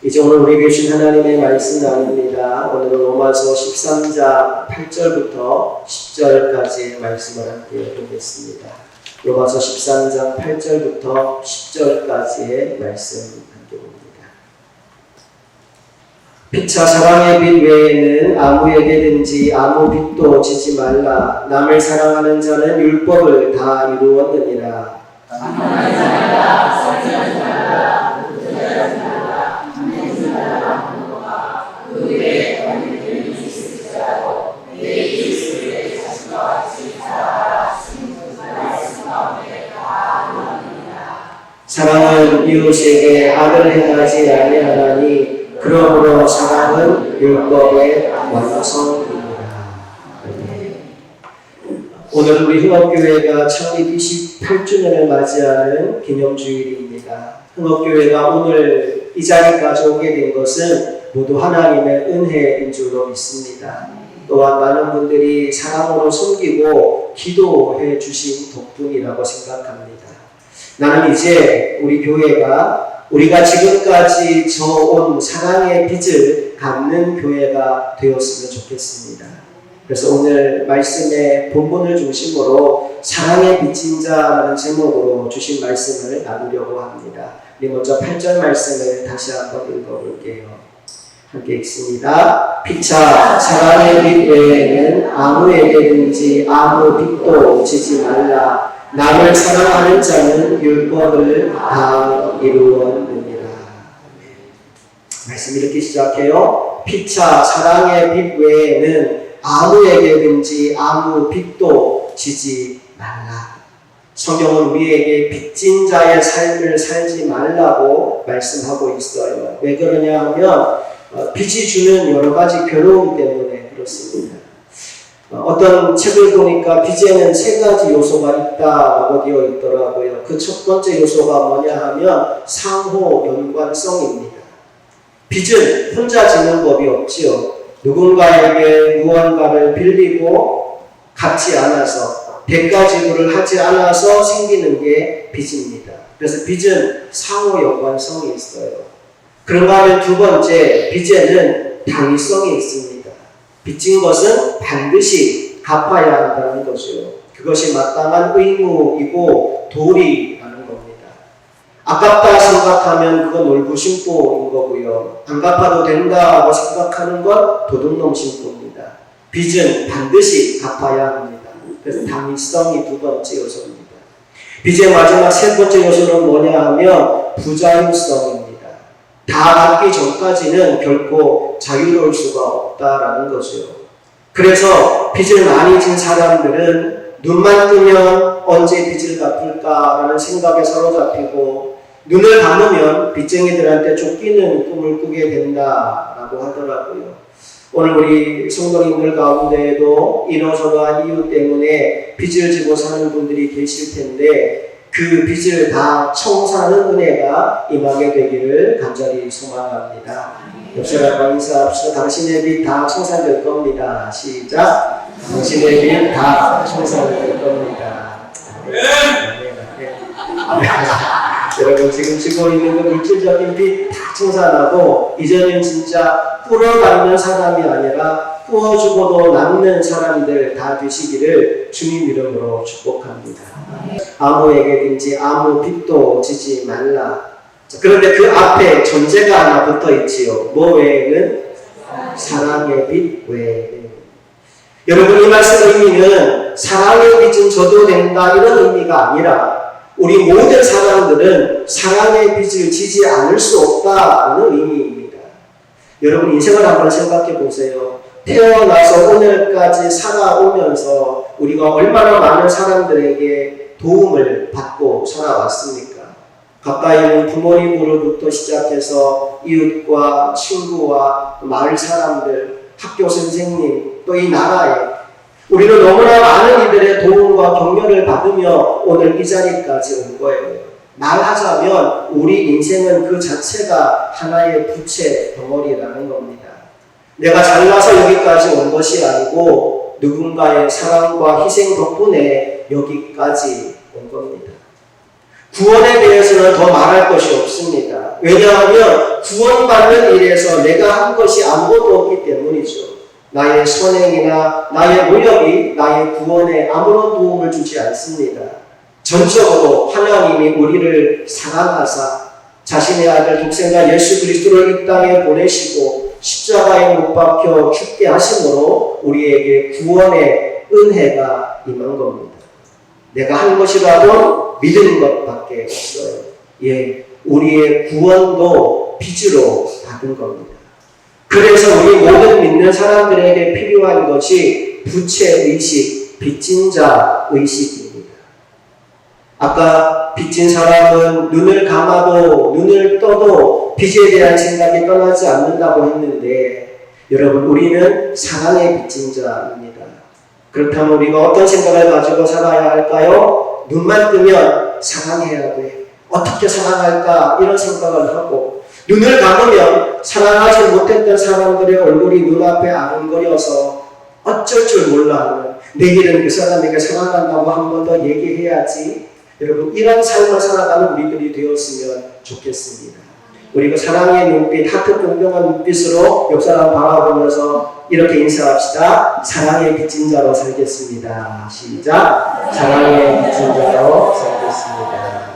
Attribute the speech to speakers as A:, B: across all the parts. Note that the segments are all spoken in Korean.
A: 이제 오늘 우리 주신 하나님의 말씀 나눕니다. 오늘은 로마서 13장 8절부터 10절까지의 말씀을 함께 보겠습니다. 로마서 13장 8절부터 10절까지의 말씀 함께 봅니다. 피차 사랑의 빛 외에는 아무에게든지 아무 빛도 지지 말라. 남을 사랑하는 자는 율법을 다 이루었느니라. 사랑은 이웃에게 악을 행하지 아니하나니 그러므로 사랑은 율법의 완성입니다. 오늘 우리 흥업교회가 창립 28주년을 맞이하는 기념주일입니다. 흥업교회가 오늘 이 자리까지 오게 된 것은 모두 하나님의 은혜인 줄로 믿습니다. 또한 많은 분들이 사랑으로 섬기고 기도해 주신 덕분이라고 생각합니다. 나는 이제 우리 교회가 우리가 지금까지 저온 사랑의 빚을 갚는 교회가 되었으면 좋겠습니다. 그래서 오늘 말씀의 본문을 중심으로 사랑의 빚진 자라는 제목으로 주신 말씀을 나누려고 합니다. 우리 먼저 8절 말씀을 다시 한번 읽어볼게요. 함께 읽습니다. 피차 사랑의 빚 외에는 아무에게든지 아무 빚도 지지 말라. 남을 사랑하는 자는 율법을 다 이루었느니라. 말씀 이렇게 시작해요. 피차 사랑의 빚 외에는 아무에게든지 아무 빚도 지지 말라. 성경은 우리에게 빚진 자의 삶을 살지 말라고 말씀하고 있어요. 왜 그러냐 하면 빚이 주는 여러 가지 괴로움 때문에 그렇습니다. 어떤 책을 보니까 빚에는 3가지 요소가 있다고 되어 있더라고요. 그 첫 번째 요소가 뭐냐 하면 상호 연관성입니다. 빚은 혼자 지는 법이 없지요. 누군가에게 무언가를 빌리고 갚지 않아서 대가 지불을 하지 않아서 생기는 게 빚입니다. 그래서 빚은 상호 연관성이 있어요. 그런가 하면 두 번째, 빚에는 당위성이 있습니다. 빚진 것은 반드시 갚아야 한다는 것이요. 그것이 마땅한 의무이고 도리라는 겁니다. 아깝다 생각하면 그건 놀부심보인 거고요. 안 갚아도 된다고 생각하는 건 도둑놈 심보입니다. 빚은 반드시 갚아야 합니다. 그래서 당위성이 두 번째 요소입니다. 빚의 마지막 세 번째 요소는 뭐냐 하면 부자율성입니다. 다 갚기 전까지는 결코 자유로울 수가 없다라는 거죠. 그래서 빚을 많이 진 사람들은 눈만 뜨면 언제 빚을 갚을까라는 생각에 사로잡히고 눈을 감으면 빚쟁이들한테 쫓기는 꿈을 꾸게 된다라고 하더라고요. 오늘 우리 성도님들 가운데에도 이러저러한 이유 때문에 빚을 지고 사는 분들이 계실 텐데 그 빚을 다 청산하는 은혜가 임하게 되기를 간절히 소망합니다. 옆 사람과 인사합시다. 당신의 빚 다 청산될 겁니다. 시작. 당신의 빚 다 청산될 겁니다. 여러분 지금 지고 있는 그 물질적인 빚 다 청산하고 이제는 진짜 뿌려받는 사람이 아니라 부어주고도 남는 사람들 다 되시기를 주님 이름으로 축복합니다. 아무에게든지 아무 빚도 지지 말라. 그런데 그 앞에 전제가 하나 붙어 있지요. 뭐 외에는? 사랑의 빚 외에는. 여러분 이 말씀 의미는 사랑의 빚은 져도 된다 이런 의미가 아니라 우리 모든 사람들은 사랑의 빚을 지지 않을 수 없다는 의미입니다. 여러분 인생을 한번 생각해 보세요. 태어나서 오늘까지 살아오면서 우리가 얼마나 많은 사람들에게 도움을 받고 살아왔습니까? 가까이 있는 부모님으로부터 시작해서 이웃과 친구와 마을 사람들, 학교 선생님, 또 이 나라에 우리는 너무나 많은 이들의 도움과 격려를 받으며 오늘 이 자리까지 온 거예요. 말하자면 우리 인생은 그 자체가 하나의 부채 덩어리라는 겁니다. 내가 잘나서 여기까지 온 것이 아니고 누군가의 사랑과 희생 덕분에 여기까지 온 겁니다. 구원에 대해서는 더 말할 것이 없습니다. 왜냐하면 구원받는 일에서 내가 한 것이 아무것도 없기 때문이죠. 나의 선행이나 나의 노력이 나의 구원에 아무런 도움을 주지 않습니다. 전적으로 하나님이 우리를 사랑하사 자신의 아들 독생자 예수 그리스도를 이 땅에 보내시고 십자가에 못 박혀 죽게 하심으로 우리에게 구원의 은혜가 임한 겁니다. 내가 한 것이라도 믿은 것밖에 없어요. 예, 우리의 구원도 빚으로 받은 겁니다. 그래서 우리 모든 믿는 사람들에게 필요한 것이 부채의식, 빚진 자 의식입니다. 아까 빚진 사람은 눈을 감아도 눈을 떠도 빚에 대한 생각이 떠나지 않는다고 했는데 여러분 우리는 사랑의 빚진 자입니다. 그렇다면 우리가 어떤 생각을 가지고 살아야 할까요? 눈만 뜨면 사랑해야 돼. 어떻게 사랑할까? 이런 생각을 하고 눈을 감으면 사랑하지 못했던 사람들의 얼굴이 눈앞에 아른거려서 어쩔 줄 몰라 하는 내일은 그 사람에게 사랑한다고 한 번 더 얘기해야지. 여러분 이런 삶을 살아가는 우리들이 되었으면 좋겠습니다. 우리가 사랑의 눈빛, 하트 동경한 눈빛으로 옆 사람 바라보면서 이렇게 인사합시다. 사랑의 빚진 자로 살겠습니다. 시작. 사랑의 빚진 자로 살겠습니다.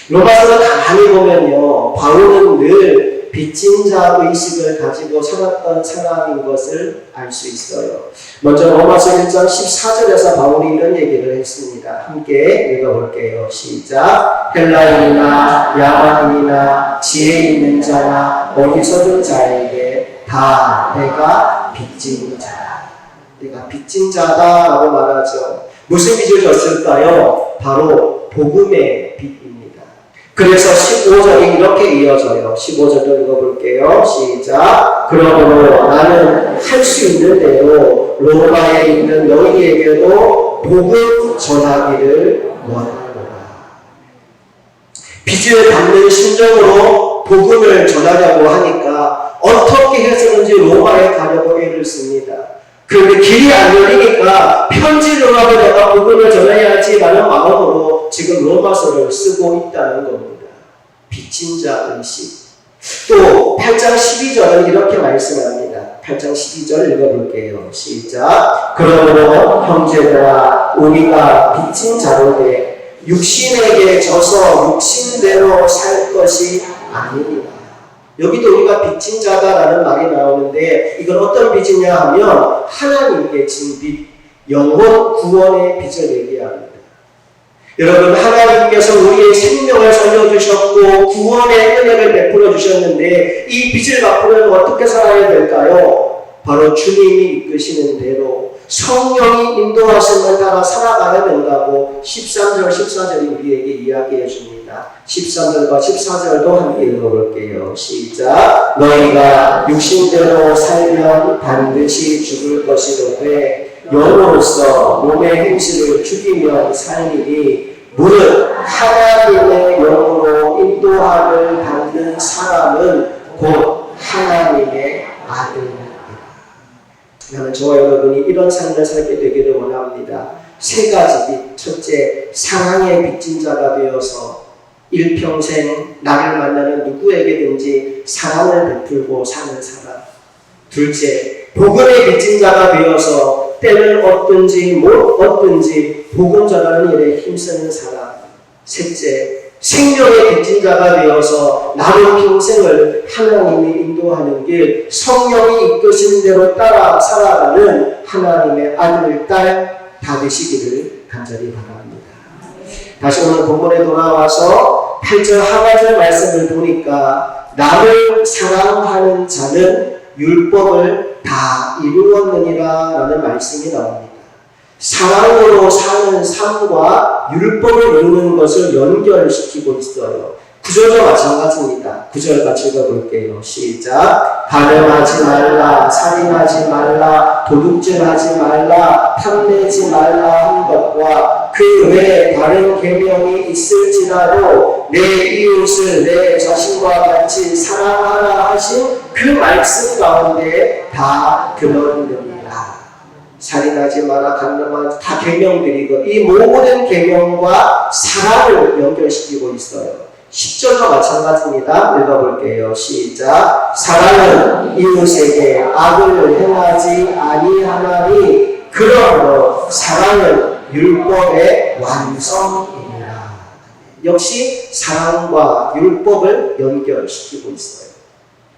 A: 로마서를 가만히 보면요, 바울은 늘 빚진 자 의식을 가지고 살았던 사람인 것을 알 수 있어요. 먼저 로마서 1장 14절에서 바울이 이런 얘기를 했습니다. 함께 읽어볼게요. 시작. 헬라인이나 야만인이나 지혜 있는 자나 어리석은 자에게 다 내가 빚진 자다. 내가 빚진 자다라고 말하죠. 무슨 빚을 졌을까요? 바로 복음의 빚입니다. 그래서 15절이 이렇게 이어져요. 15절도 읽어볼게요. 시작. 그러므로 나는 할 수 있는 대로 로마에 있는 너희에게도 복음 전하기를 원하노라. 빚을 받는 심정으로 복음을 전하려고 하니까 어떻게 해서든지 로마에 가려고 애를 씁니다. 그런데 길이 안 열리니까 편지로라도 내가 복음을 전해야지라는 마음으로 지금 로마서를 쓰고 있다는 겁니다. 빚진 자 의식. 또 8장 12절은 이렇게 말씀합니다. 8장 12절 읽어볼게요. 시작. 그러므로 형제들아 우리가 빚진 자로되 육신에게 져서 육신대로 살 것이 아니니라. 여기도 우리가 빚진 자다라는 말이 나오는데 이건 어떤 빚이냐 하면 하나님께 진 빚, 영원 구원의 빚을 얘기합니다. 여러분 하나님께서 우리의 생명을 살려주셨고 구원의 은혜를 베풀어 주셨는데 이 빚을 갚으려면 어떻게 살아야 될까요? 바로 주님이 이끄시는 대로 성령이 인도하심을 따라 살아가야 된다고 13절, 14절이 우리에게 이야기해 줍니다. 13절과 14절도 함께 읽어볼게요. 시작. 너희가 육신대로 살면 반드시 죽을 것이로되 영으로서 몸의 행실을 죽이면 살리니 무릇 하나님의 영으로 인도함을 받는 사람은 곧 하나님의 아들입니다. 나는 저와 여러분이 이런 삶을 살게 되기를 원합니다. 세 가지 빚. 첫째, 사랑의 빚진 자가 되어서 일평생 나를 만나는 누구에게든지 사랑을 베풀고 사는 사람. 둘째, 복음의 빚진 자가 되어서 때를 얻든지 못 얻든지 복음 전하는 일에 힘쓰는 사람. 셋째, 생명의 빚진 자가 되어서 남은 평생을 하나님이 인도하는 길, 성령이 이끄신 대로 따라 살아가는 하나님의 아들, 딸 다 되시기를 간절히 바랍니다. 다시 오늘 본문에 돌아와서 8절 하반절 말씀을 보니까 남을 사랑하는 자는 율법을 다 이루었느니라 라는 말씀이 나옵니다. 사랑으로 사는 삶과 율법을 이루는 것을 연결시키고 있어요. 구절도 마찬가지입니다. 9절 같이 읽어볼게요. 시작. 간음하지 말라, 살인하지 말라, 도둑질하지 말라, 탐내지 말라 한 것과 그 외에 다른 계명이 있을지라도 내 이웃을 내 자신과 같이 사랑하라 하신 그 말씀 가운데 다 들어있느니라. 살인하지 마라, 간음하지 다 계명들이고 이 모든 계명과 사랑을 연결시키고 있어요. 10절과 마찬가지입니다. 읽어볼게요. 시작. 사랑은 이웃에게 악을 행하지 아니하나니 그러므로 사랑은 율법의 완성이니라. 역시 사랑과 율법을 연결시키고 있어요.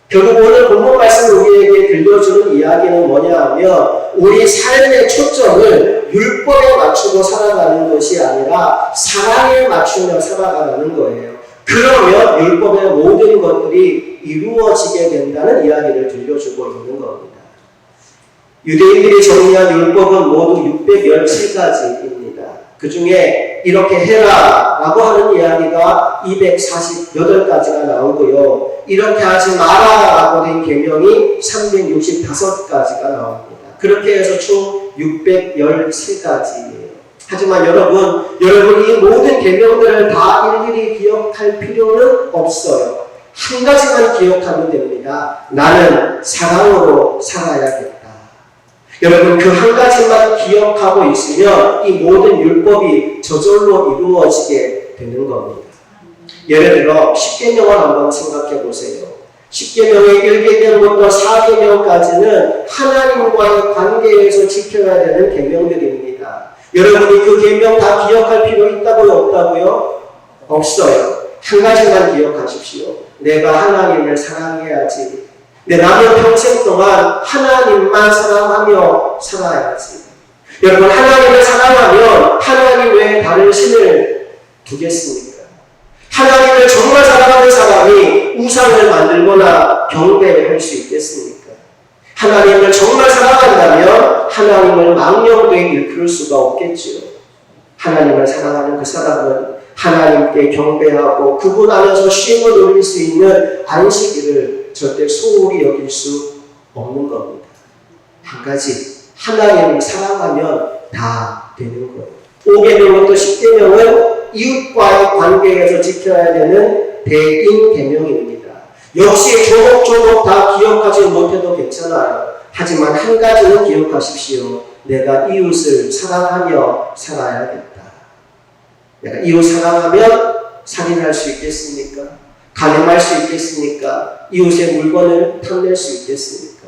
A: 결국 오늘 본문 말씀 우리에게 들려주는 이야기는 뭐냐 하면 우리 삶의 초점을 율법에 맞추고 살아가는 것이 아니라 사랑에 맞추며 살아가는 거예요. 그러면 율법의 모든 것들이 이루어지게 된다는 이야기를 들려주고 있는 겁니다. 유대인들이 정리한 율법은 모두 617가지입니다. 그 중에 이렇게 해라 라고 하는 이야기가 248가지가 나오고요. 이렇게 하지 마라 라고 된 계명이 365가지가 나옵니다. 그렇게 해서 총 613가지예요. 하지만 여러분 이 모든 계명들을 다 일일이 기억할 필요는 없어요. 한 가지만 기억하면 됩니다. 나는 사랑으로 살아야겠다. 여러분 그 한 가지만 기억하고 있으면 이 모든 율법이 저절로 이루어지게 되는 겁니다. 예를 들어 10계명을 한번 생각해 보세요. 10계명의 1계명부터 4계명까지는 하나님과의 관계에서 지켜야 되는 계명들입니다. 여러분이 그 계명 다 기억할 필요 있다고요? 없다고요? 없어요. 한 가지만 기억하십시오. 내가 하나님을 사랑해야지. 나는 평생 동안 하나님만 사랑하며 살아야지. 여러분 하나님을 사랑하면 하나님 외에 다른 신을 두겠습니까? 하나님을 정말 사랑하는 사람이 우상을 만들거나 경배할 수 있겠습니까? 하나님을 정말 사랑한다면 하나님을 망령되게 일컬을 수가 없겠지요. 하나님을 사랑하는 그 사람은 하나님께 경배하고 그분 안에서 쉼을 누릴 수 있는 안식일을 절대 소홀히 여길 수 없는 겁니다. 한 가지, 하나님을 사랑하면 다 되는 거예요. 5계명부터 10계명은 이웃과의 관계에서 지켜야 되는 대인 계명입니다. 역시 조목조목 다 기억하지 못해도 괜찮아요. 하지만 한 가지는 기억하십시오. 내가 이웃을 사랑하며 살아야겠다. 내가 이웃 사랑하면 살인할 수 있겠습니까? 간음할 수 있겠습니까? 이웃의 물건을 탐낼 수 있겠습니까?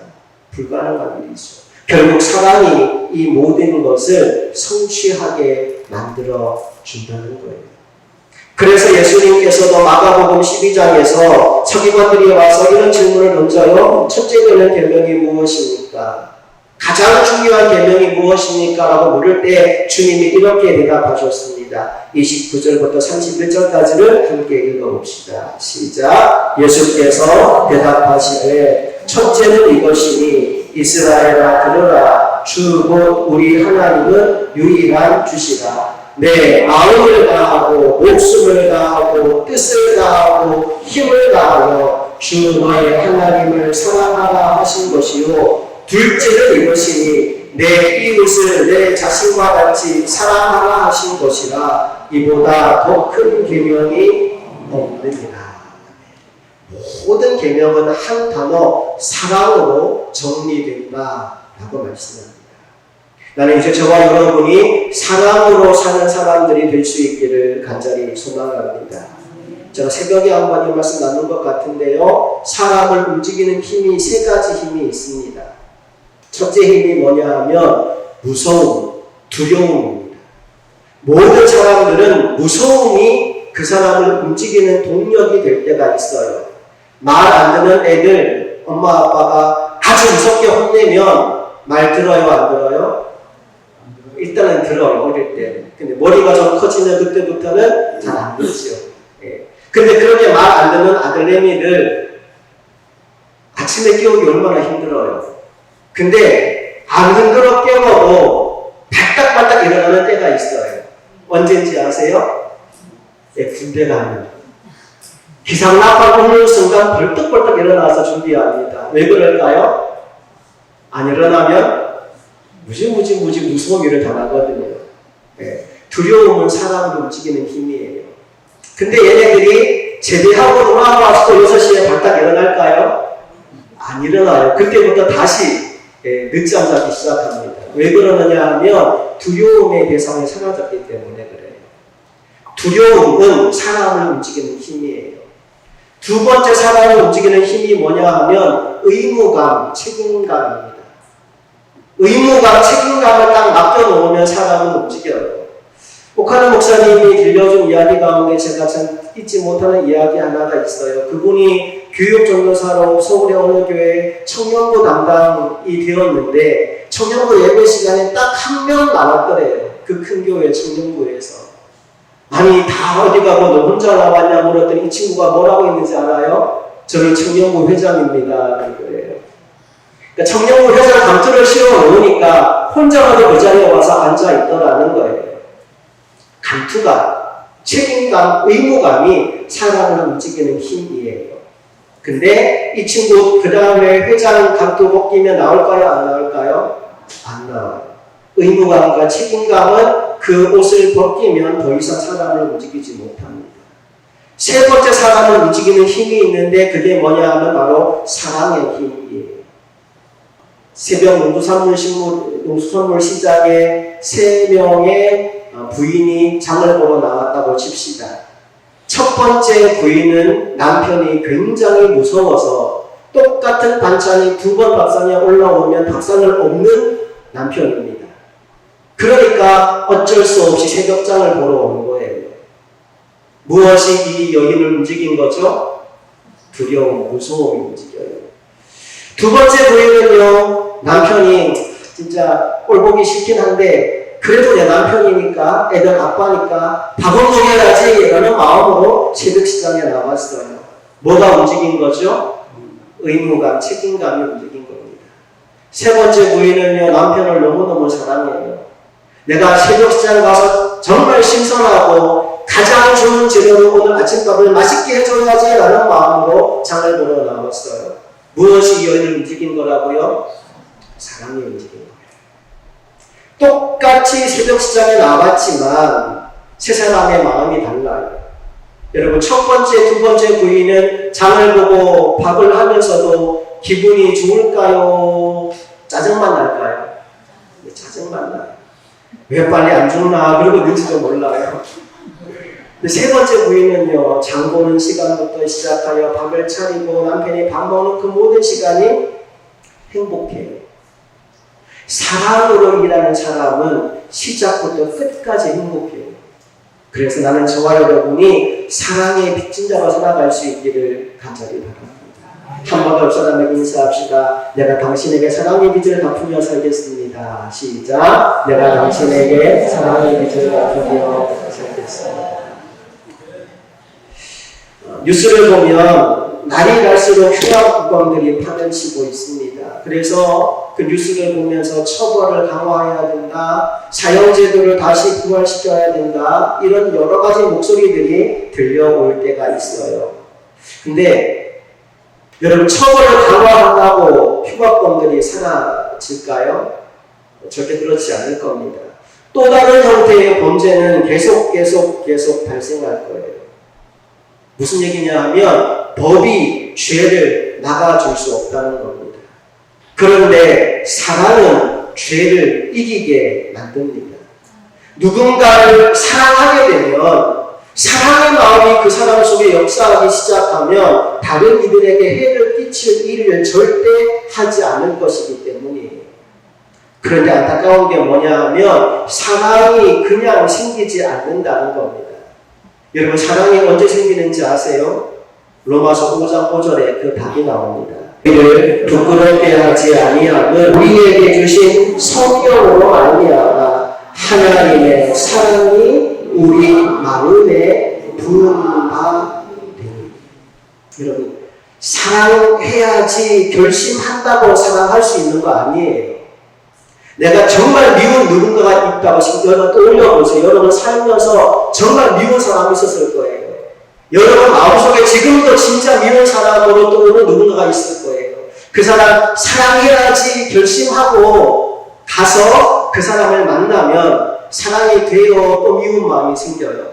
A: 불가능한 일이죠. 결국 사랑이 이 모든 것을 성취하게 만들어 준다는 거예요. 그래서 예수님께서도 마가복음 12장에서 서기관들이 와서 이런 질문을 던져요. 첫째 되는 계명이 무엇입니까? 가장 중요한 계명이 무엇입니까? 라고 물을 때 주님이 이렇게 대답하셨습니다. 29절부터 31절까지를 함께 읽어봅시다. 시작. 예수께서 대답하시되 첫째는 이것이니 이스라엘아 들으라. 주 곧 우리 하나님은 유일한 주시라. 내 마음을 다하고 목숨을 다하고 뜻을 다하고 힘을 다하여 주 너의 하나님을 사랑하라 하신 것이요. 둘째는 이것이니 내 이웃을 내 자신과 같이 사랑하라 하신 것이라. 이보다 더 큰 계명이 없느니라. 모든 계명은 한 단어 사랑으로 정리된다라고 말씀합니다. 나는 이제 저와 여러분이 사랑으로 사는 사람들이 될 수 있기를 간절히 소망합니다. 제가 새벽에 한번 이 말씀 나눈 것 같은데요. 사람을 움직이는 힘이 세 가지 힘이 있습니다. 첫째 힘이 뭐냐 하면 무서움, 두려움입니다. 모든 사람들은 무서움이 그 사람을 움직이는 동력이 될 때가 있어요. 말 안 듣는 애들 엄마 아빠가 아주 무섭게 혼내면 말 들어요 안 들어요? 일단은 들어요 어릴 때. 근데 머리가 좀 커지면 그때부터는 잘 안 듣죠. 예. 근데 그렇게 말 안 듣는 아들내미들 아침에 깨우기 얼마나 힘들어요. 근데 안 흔들어 깨워도 발딱발딱 일어나는 때가 있어요. 언제인지 아세요? 예, 군대 가면 기상나팔 울리는 순간 벌떡벌떡 일어나서 준비합니다. 왜 그럴까요? 안 일어나면 무지 무서운 일을 당하거든요. 예, 두려움은 사람을 움직이는 힘이에요. 근데 얘네들이 제대하고 돌아와서 와서 6시에 발딱 일어날까요? 안 일어나요. 그때부터 다시 늦잠 자기 시작합니다. 왜 그러느냐 하면 두려움의 대상이 사라졌기 때문에 그래요. 두려움은 사람을 움직이는 힘이에요. 두 번째 사람을 움직이는 힘이 뭐냐 하면 의무감, 책임감입니다. 의무감, 책임감을 딱 맡겨놓으면 사람은 움직여요. 오카노 목사님이 들려준 이야기 가운데 제가 참 잊지 못하는 이야기 하나가 있어요. 그분이 교육전도사로 서울의 어느 교회 청년부 담당이 되었는데 청년부 예배 시간에 딱 한 명 나왔더래요. 그 큰 교회 청년부에서. 아니 다 어디 가고 너 혼자 나왔냐 물었더니 이 친구가 뭐라고 했는지 알아요? 저는 청년부 회장입니다. 그래요. 그러니까 청년부 회장 감투를 씌워 놓으니까 혼자라도 그 자리에 와서 앉아 있더라는 거예요. 감투가, 책임감, 의무감이 사람을 움직이는 힘이에요. 근데 이 친구 그 다음에 회장 감투 벗기면 나올까요? 안 나올까요? 안 나와요. 의무감과 책임감은 그 옷을 벗기면 더 이상 사람을 움직이지 못합니다. 세 번째 사람을 움직이는 힘이 있는데 그게 뭐냐 하면 바로 사랑의 힘이에요. 새벽 농수산물 시장에 3명의 부인이 장을 보러 나왔다고 칩시다. 첫 번째 부인은 남편이 굉장히 무서워서 똑같은 반찬이 2번 밥상에 올라오면 밥상을 엎는 남편입니다. 그러니까 어쩔 수 없이 새벽장을 보러 온 거예요. 무엇이 이 여인을 움직인 거죠? 두려움, 무서움이 움직여요. 두 번째 부인은요, 남편이 진짜 꼴보기 싫긴 한데 그래도 내 남편이니까 애들 아빠니까 밥은 먹여야지 라는 마음으로 새벽시장에 나왔어요. 뭐가 움직인 거죠? 의무감, 책임감이 움직인 겁니다. 세 번째 부인은요, 남편을 너무너무 사랑해요. 내가 새벽시장 가서 정말 신선하고 가장 좋은 재료로 오늘 아침밥을 맛있게 해줘야지 라는 마음으로 장을 보러 나왔어요. 무엇이 이 여인을 움직인 거라고요? 사랑이 움직인 거예요. 똑같이 새벽시장에 나왔지만 세 사람의 마음이 달라요. 여러분, 첫 번째, 두 번째 부인은 장을 보고 밥을 하면서도 기분이 좋을까요? 짜증만 날까요? 네, 짜증만 나요. 왜 빨리 안 죽나? 그러고 눈치도 몰라요. 근데 세 번째 부인은요, 장 보는 시간부터 시작하여 밥을 차리고 남편이 밥 먹는 그 모든 시간이 행복해요. 사랑으로 일하는 사람은 시작부터 끝까지 행복해요. 그래서 나는 저와 여러분이 사랑의 빚진 자로 살아갈 수 있기를 간절히 바랍니다. 한 번 더 옆 사람에게 인사합시다. 내가 당신에게 사랑의 빚을 갚으며 살겠습니다. 시작. 내가 당신에게 사랑의 빚을 갚으며 살겠습니다. 뉴스를 보면 날이 갈수록 흉악 국왕들이 파면치고 있습니다. 그래서 그 뉴스를 보면서 처벌을 강화해야 된다, 사형제도를 다시 부활시켜야 된다, 이런 여러 가지 목소리들이 들려올 때가 있어요. 근데 여러분, 처벌을 강화한다고 흉악범들이 사라질까요? 절대 그렇지 않을 겁니다. 또 다른 형태의 범죄는 계속 발생할 거예요. 무슨 얘기냐 하면 법이 죄를 막아줄 수 없다는 겁니다. 그런데 사랑은 죄를 이기게 만듭니다. 누군가를 사랑하게 되면 사랑의 마음이 그 사람 속에 역사하기 시작하면 다른 이들에게 해를 끼칠 일을 절대 하지 않을 것이기 때문이에요. 그런데 안타까운 게 뭐냐 하면 사랑이 그냥 생기지 않는다는 겁니다. 여러분, 사랑이 언제 생기는지 아세요? 로마서 5장 5절에 그 답이 나옵니다. 우리를 부끄럽게 하지 아니함은 우리에게 주신 성령으로 말미암아 하나님의 사랑이 우리 마음에 부은 바 됩니다. 여러분, 사랑해야지 결심한다고 사랑할 수 있는 거 아니에요. 내가 정말 미운 누군가가 있다고 여러분 떠올려보세요. 여러분 살면서 정말 미운 사람이 있었을 거예요. 여러분 마음속에 지금도 진짜 미운 사람으로 떠오르는 누군가가 있을 거예요. 그 사람 사랑해야지 결심하고 가서 그 사람을 만나면 사랑이 되어 또 미운 마음이 생겨요.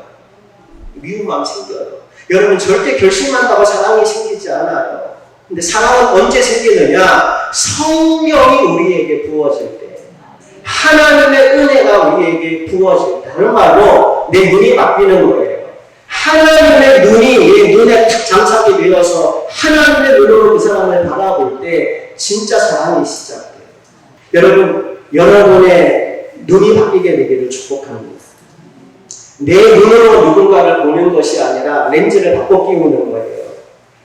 A: 미운 마음이 생겨요. 여러분, 절대 결심한다고 사랑이 생기지 않아요. 근데 사랑은 언제 생기느냐? 성령이 우리에게 부어질 때, 하나님의 은혜가 우리에게 부어질 때, 다른 말로 내 눈이 바뀌는 거예요. 하나님의 눈이 눈에 탁 장착이 되어서 하나님의 눈으로 그 사람을 바라볼 때 진짜 사랑이 시작돼요. 여러분, 여러분의 눈이 바뀌게 되기를 축복합니다. 내 눈으로 누군가를 보는 것이 아니라 렌즈를 바꿔 끼우는 거예요.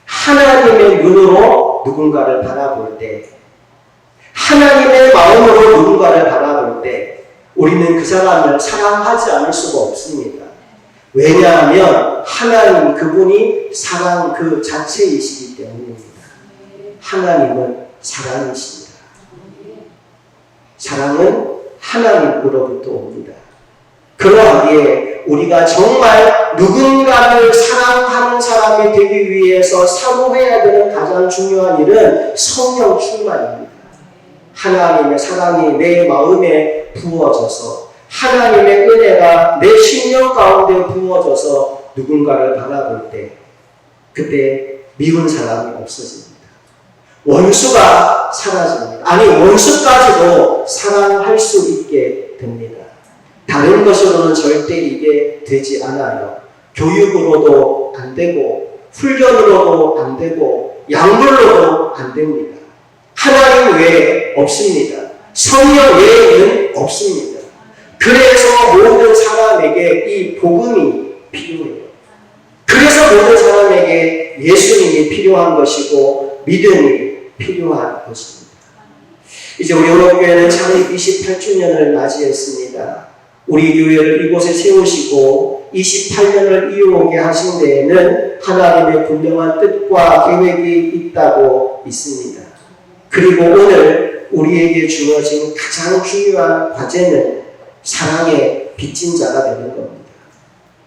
A: 하나님의 눈으로 누군가를 바라볼 때, 하나님의 마음으로 누군가를 바라볼 때 우리는 그 사람을 사랑하지 않을 수가 없습니다. 왜냐하면 하나님 그분이 사랑 그 자체이시기 때문입니다. 하나님은 사랑이십니다. 사랑은 하나님으로부터 옵니다. 그러하기에 우리가 정말 누군가를 사랑하는 사람이 되기 위해서 사모해야 되는 가장 중요한 일은 성령 충만입니다. 하나님의 사랑이 내 마음에 부어져서 하나님의 은혜가 내 심령 가운데 부어져서 누군가를 바라볼 때 그때 미운 사람이 없어집니다. 원수가 사라집니다. 아니 원수까지도 사랑할 수 있게 됩니다. 다른 것으로는 절대 이게 되지 않아요. 교육으로도 안 되고 훈련으로도 안 되고 약물로도 안 됩니다. 하나님 외에 없습니다. 성령 외에는 없습니다. 그래서 모든 사람에게 이 복음이 필요해요. 그래서 모든 사람에게 예수님이 필요한 것이고 믿음이 필요한 것입니다. 이제 우리 오롯교회는 창립 28주년을 맞이했습니다. 우리 교회를 이곳에 세우시고 28년을 이어오게 하신 데에는 하나님의 분명한 뜻과 계획이 있다고 믿습니다. 그리고 오늘 우리에게 주어진 가장 중요한 과제는 사랑의 빚진 자가 되는 겁니다.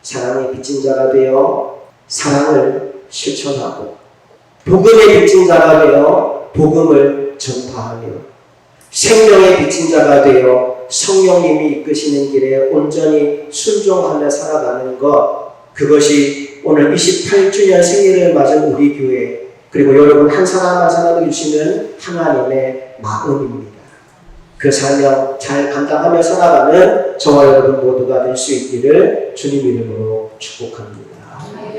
A: 사랑의 빚진 자가 되어 사랑을 실천하고 복음의 빚진 자가 되어 복음을 전파하며 생명의 빚진 자가 되어 성령님이 이끄시는 길에 온전히 순종하며 살아가는 것, 그것이 오늘 28주년 생일을 맞은 우리 교회 그리고 여러분 한 사람 한 사람을 주시는 하나님의 마음입니다. 그 사명 잘 감당하며 살아가는 저와 여러분 모두가 될 수 있기를 주님 이름으로 축복합니다.